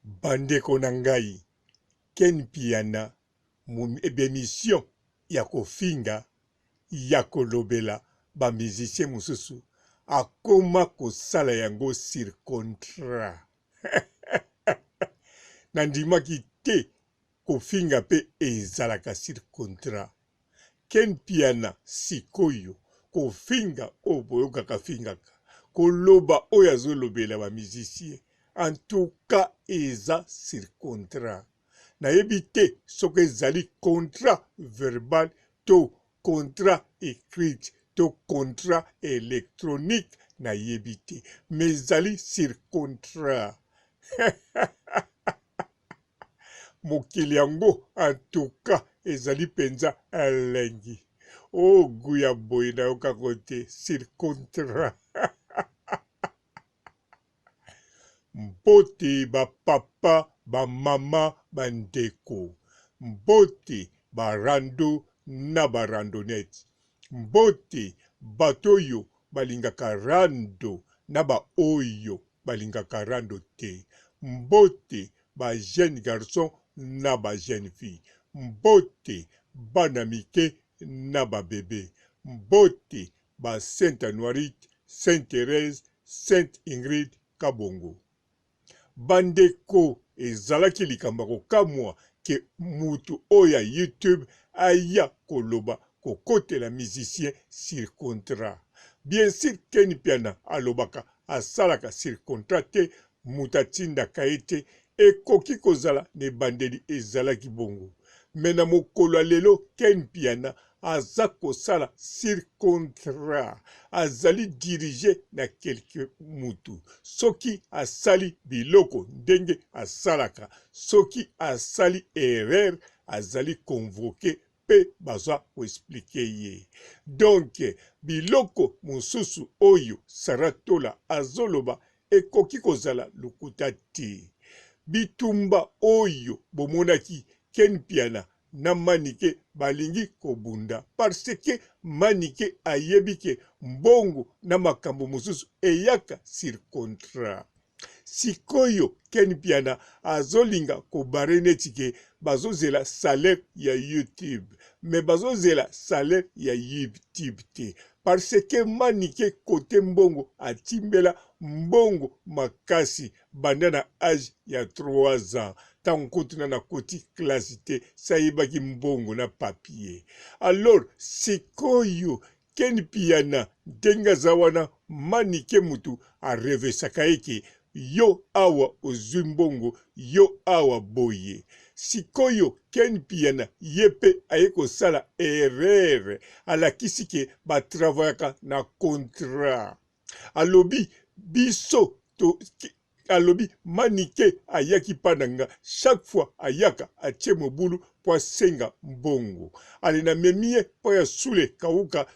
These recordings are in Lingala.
Bandeko na ngai, Ken-Mpiana, mu émission ya kofinga, ya kolobela, ba musicien mususu, akoma kosala yango sur contrat. Nandimaki te kofinga pe ezalaka sur contrat. Ken-Mpiana sikoyo, kofinga o boyokaka fingaka, koloba oyo azolobela ba musicien. En tout cas, eza sur contrat. Nayebi te soki ezali contrat verbal to contrat écrit to contrat électronique nayebi te. Mais ezali sur contrat. Mokili yango en tout cas ezali penza elengi. Oh guya boye na yoka kote sur contrat. Mbote ba papa, ba mama, ba ndeko. Mbote ba rando na ba randonnette. Mbote batoyo balingaka rando na ba oyo balingaka rando te. Mbote ba jeune garçon na ba jeune fille. Mbote bana mike na ba bébé. Mbote ba Sainte Anuarite, Sainte Thérèse, Sainte Ingrid Kabongo. Bandeko ezalaki likamba kokamwa ke mutu oya YouTube aya koloba kokotela musicien sur contrat. Bien sûr Ken-Mpiana alobaka asalaka sur contrat te mutatindaka ete ekoki kozala ne bandeli ezalaki bongo. Mena mokolo lelo Ken-Mpiana aza kosala sur contrat, azali dirige na quelque mutu. Soki asali biloko ndenge asalaka, soki asali erreur azali convoqué pe bazwa expliquer ye. Donc biloko mususu oyo Saratola azoloba ekoki kozala lukuta te. Bitumba oyo bomonaki Ken-Mpiana na Manike balingi kobunda parce que Manike ayebi ke mbongo na makambo mususu eyaka sur contrat. Sikoyo Ken-Mpiana azolinga kobare neti ke bazozela salaire ya YouTube, mais bazozela salaire ya YouTube te parce que Manike kote mbongo atimbela mbongo makasi banda na âge ya 3 ans. Tango kotuna na koti klasi te sayebaki mbongo na papier. Alors sikoyo Ken-Mpiana ndenge aza wana Manike mutu arevesaka eke yo awa ozwi mbongo, yo awa boye. Sikoyo Ken-Mpiana yepe aye kosala erreur alakisi ke batravayaka na contrat. Alobi biso to alobi Manike ayaki pananga chaque fois ayaka atie mobulu po asenga mbongo. Alina memie po ya sule kauka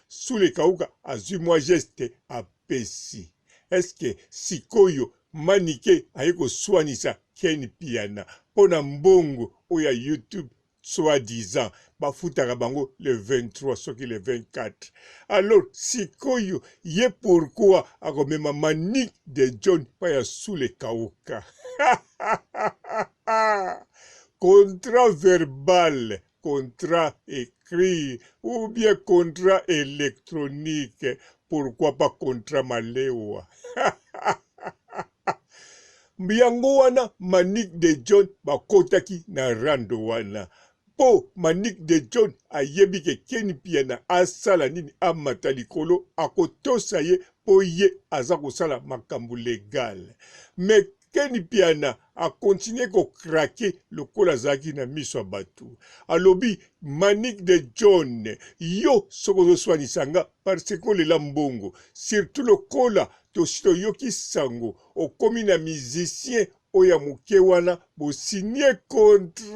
azwi mwa geste apesi. Eske sikoyo Manike aye koswanisa Ken-Mpiana pona mbongo oya YouTube soi-disant bafutaka bango le 23 soki le 24. Alors sikoyo ye pourquoi akomema Manike de John pa ya sule kauka. Contrat verbal, contrat écrit ou bien contrat électronique, pourquoi pas contrat malewa. Mbiyango wana Manike de John bakotaki na rando wana. Po Manike de John ayebi ke Ken-Mpiana asala nini amata likolo akotosa ye po ye aza kosala makambo legal. Mais Ken-Mpiana a continué ko krake lokola azalaki na miso ya bato. Alobi Manike de John yo soko ozoswanisanga parce que olela mbongo. Surtout lokola toyoki sango okomi na musicien oya moke wana bosigné contrat.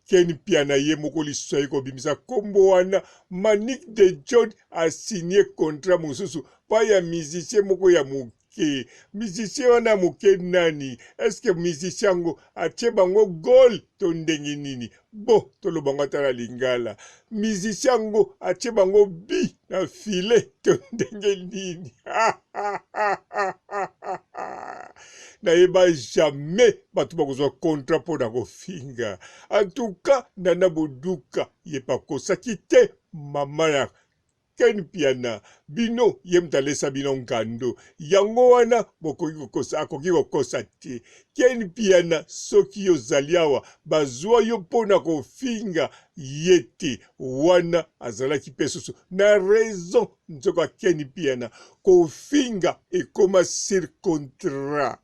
Ken-Mpiana ye moko lisusu aye kobimisa kombo wana Manike de John a signé contrat mosusu pa ya musicien moko ya moke. Musicien wana moke nani? Eske musicien yango atie bango gol to ndenge nini? Bo tolobanga tala lingala. Musicien yango atie bango bi na filet to ndenge nini? na yeba jamais batu bakozwa contrat pona kofinga. En tout cas nana boduka yepa kosaki te mama ya Ken-Mpiana bino ye mtalesa bino ngando yango wana akoki kokosa te. Ken-Mpiana soki ozali awa bazwa yo mpona kofinga ye te wana azalaki mpe susu na raison nzoko ya Ken-Mpiana kofinga ekoma sur contrat.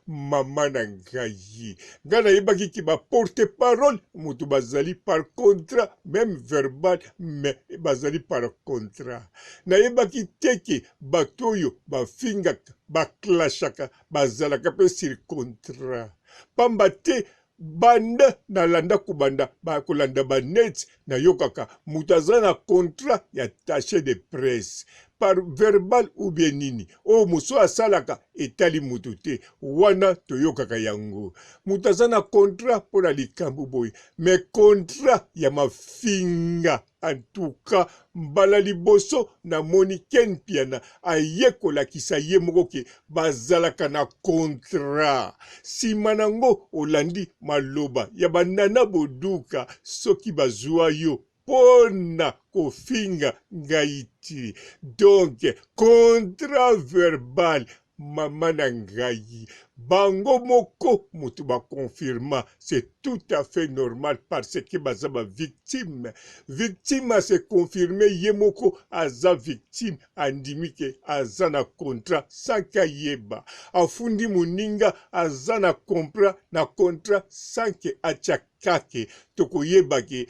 Mama na ngai nga nayebaki ki baporte parole mutu bazali par contrat même verbal mais bazali par contrat. Nayebaki teke bato oyo bafingaka baklashaka bazalaka mpe sur contrat pamba te banda nalanda kubanda bakolanda banet nayokaka mutu aza na contrat ya taché de presse par verbal ou bien nini o muso asalaka etali mutu te wana toyokaka yango mutu aza na contrat mpona likambo boye me contrat ya mafinga. En tout cas mbala liboso namoni Ken-Mpiana ayekolakisa ye moko ke bazalaka na contrat. Sima nango olandi maloba ya banana boduka soki bazwa yo pona kofinga ngai te. Donc contrat verbal mama na ngai bango moko mutu bakonfirma c'est tout à fait normal parce que baza ba victime a se confirmer ye moko aza victime andimi ke aza na contrat sanka yeba afundi muninga aza na contrat sanke achakake tokoyeba ke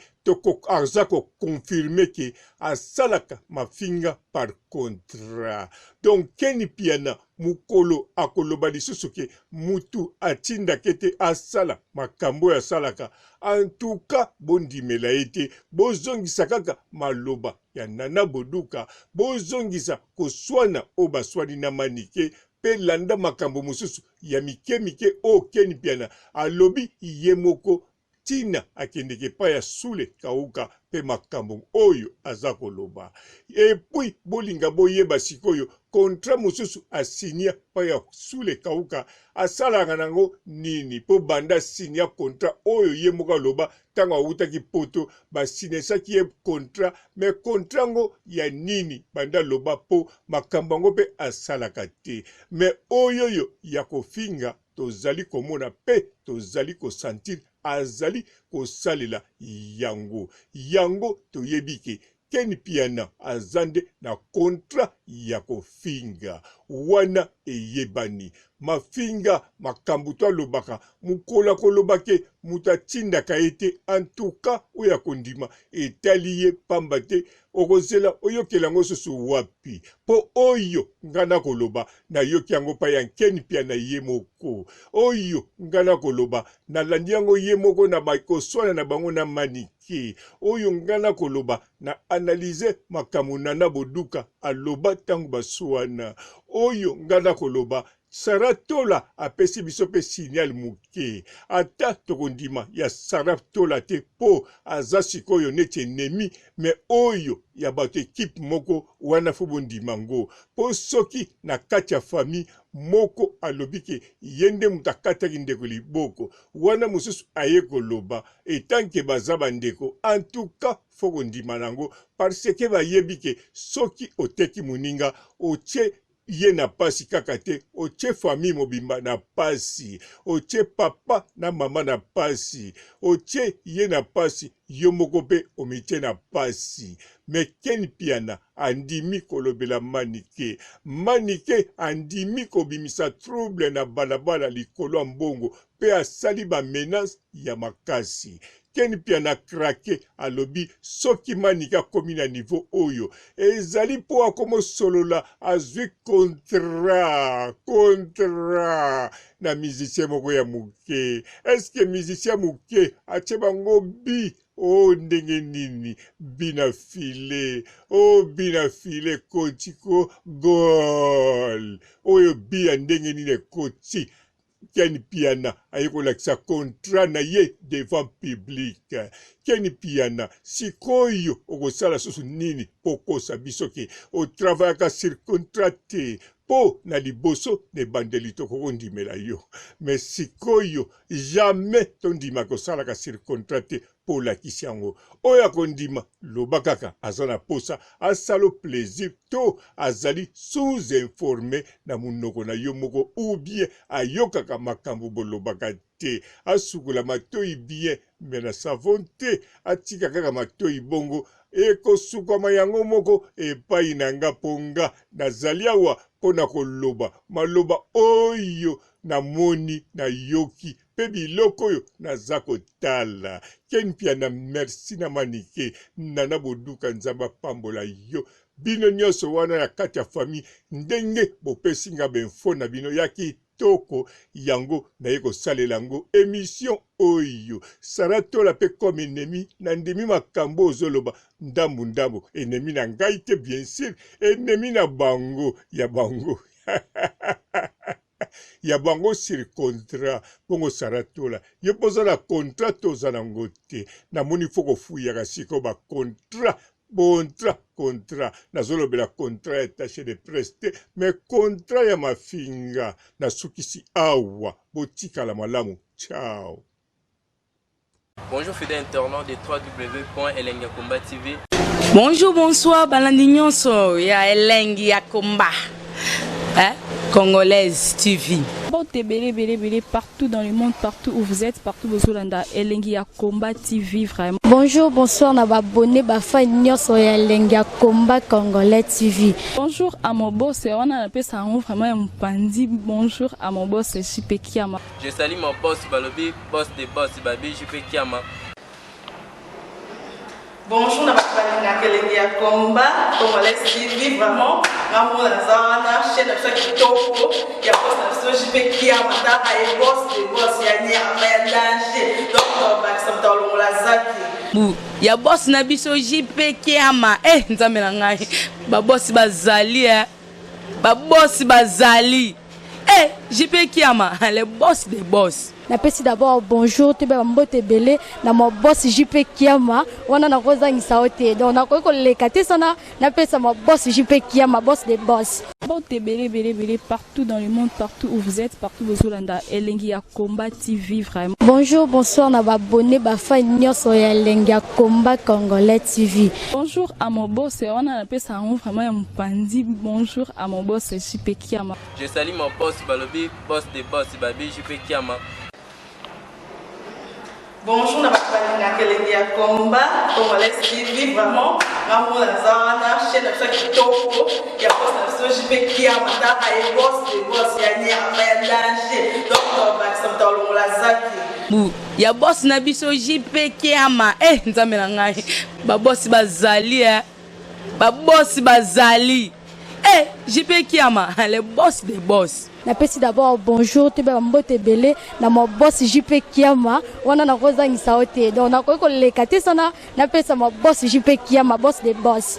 aza ko confirmer ke asalaka mafinga par contrat. Donc Ken-Mpiana mukolo akoloba lisusu ke mutu atinda kete asala makambo ya salaka. En tout cas bondimela ete bozongisa kaka maloba ya nana boduka bozongisa koswana o baswani na manike pe landa makambo mususu ya mike o Ken-Mpiana alobi ye moko tina akendeke pa ya sule kauka pe makambo oyo aza koloba. Epui bolinga boyeba sikoyo contrat mususu asinya pa ya sule kauka asalanga nango nini po banda sinya contrat oyo ye moko aloba tanga awutaki poto basinesaki ye contrat me contrat ngo ya nini banda loba po makambo ngo pe asalaka te. Me oyoyo ya kofinga tozali komona pe tozali kosentir azali kosalela yango toyebi ke Ken-Mpiana azande na contrat ya kofinga wana eyebani mafinga makambo to alobaka mukola kolobake mutatindaka ete en tout cas oya kondima etali ye pamba te okozela oyokela ngo susu wapi po oyo ngana koloba na yoki yango pa ya Ken-Mpiana ye moko oyo ngana koloba na landi yango ye moko na bakoswana na bango na manike oyo ngana koloba na analyse makambo nana boduka aloba tango baswana oyo ngana koloba Saratola apesi biso pe signal muke ata tokondima ya Saratola te po aza sikoyo neti enemi me oyo ya bato ekipe moko wana fu bondima ngo po soki na kati ya famille moko alobi ke yende mutu akataki ndeko liboko wana mosusu aye koloba etanke baza bandeko en tout cas fo kondima nango parce ke bayebi ke soki oteki muninga otie ye na pasi kaka te otie famille mobimba na pasi otie papa na mama na pasi otie ye na pasi yo moko pe omitie na pasi. Me Ken-Mpiana andimi kolobela manike andimi kobimisa trouble na balabala likolo mbongo pe asali ba menace ya makasi. Ken-Mpiana krake alobi soki manike akomi na niveau oyo ezali po akomo solola azwi contrat na musicien moko ya muke. Eske musicien muke atie bango bi o ndenge nini bina file kotiko gol oyo bi ya ndenge nini ekoti. Ken-Mpiana ayekolakisa contrat na ye devant public. Ken-Mpiana sikoyo okosala susu nini pokosa biso ke otravaillaka sur contrat te po na liboso ne bandeli tokokondimela yo. Mais sikoyo jamais tondima kosalaka sur contrat te po lakisi yango. Oya kondima loba kaka azana posa asalo plaisir to azali sous-informé na munoko na yo moko ou bien ayokaka makambo bolobaka te asukula matoi bien mais na savon te atika kaka matoi bongo ekosukama yango moko epai na nga ponga nazali awa pona koloba maloba oyo na moni na yoki pe biloko oyo naza kotala. Ken-Mpiana merci na manike nana boduka nzamba pambola yo bino nyonso wana ya kati ya famille ndenge bopesi nga benfo na bino ya kitoko yango naye kosalela yango émission oyo saratola pe comme ennemi na ndimi makambo ozoloba ndambu ndambu ennemi na ngai te bien sûr ennemi na bango ya bango ya bango sur contrat bongo saratola ye poza na contrat toza nango te namoni fo kofuyaka siko ba contrat nazolobela contrat etaché de preste mais contrat ya mafinga nasukisi awa botikala malamu ciao. Bonjour fidèles internautes de www.Afingaka TV. Bonjour, bonsoir, balandi nyonso ya elengi ya komba. Congolaise TV. Bon, belé partout dans le monde, partout où vous êtes, partout où vous êtes, Afingaka TV vraiment. Bonjour, bonsoir, na abonné ba fan nyonso ya Afingaka Congolais TV. Bonjour à mon boss, on a appelé ça vraiment Mbadi. Bonjour à mon boss, Ken-Mpiana. Je salue mon boss Balobi, boss des boss Babi, Ken-Mpiana. Bonjour, na Afingaka Congolais TV vraiment. Maman Lazana, chaîne de Kitoko, il y a pas de Ken-Mpiana, il y a boss des boss, il y a danger. Donc, on va la zaki. Ya boss na biso Ken-Mpiana. Nzambe na ngai. Ba boss bazali Ba boss bazali. Ken-Mpiana, le boss des boss. Napesi d'abord bonjour te ba mbote belé na mo boss Ken-Mpiana wana na kozangisa ote donc na ko koleka te sana napesa mo boss Ken-Mpiana boss des boss. Bon, belé partout dans le monde, partout où vous êtes, partout où vous êtes, Afingaka TV vraiment. Bonjour, bonsoir, na abonné ba fan nyonso ya Afingaka Congolais TV. Bonjour à mon boss, on a appelé ça vraiment Mbadi. Bonjour à mon boss Ken-Mpiana. Je salue mon boss Balobi, boss des boss Babi, Ken-Mpiana. Bonjour, na Afingaka Congolais TV vraiment. Maman Lazana, chaîne de Kitoko, il y a pas de Ken-Mpiana, il y a boss des boss, il y a danger. Donc, on va la zaki. Ya boss na biso Ken-Mpiana. Nzambe na ngai. Ba boss bazali Ba boss bazali. Ken-Mpiana, le boss des boss. Napesi d'abord bonjour te ba mbote belé na mo boss Ken-Mpiana wana na kozangisa ote donc na ko koleka te sana napesa mo boss Ken-Mpiana boss des boss.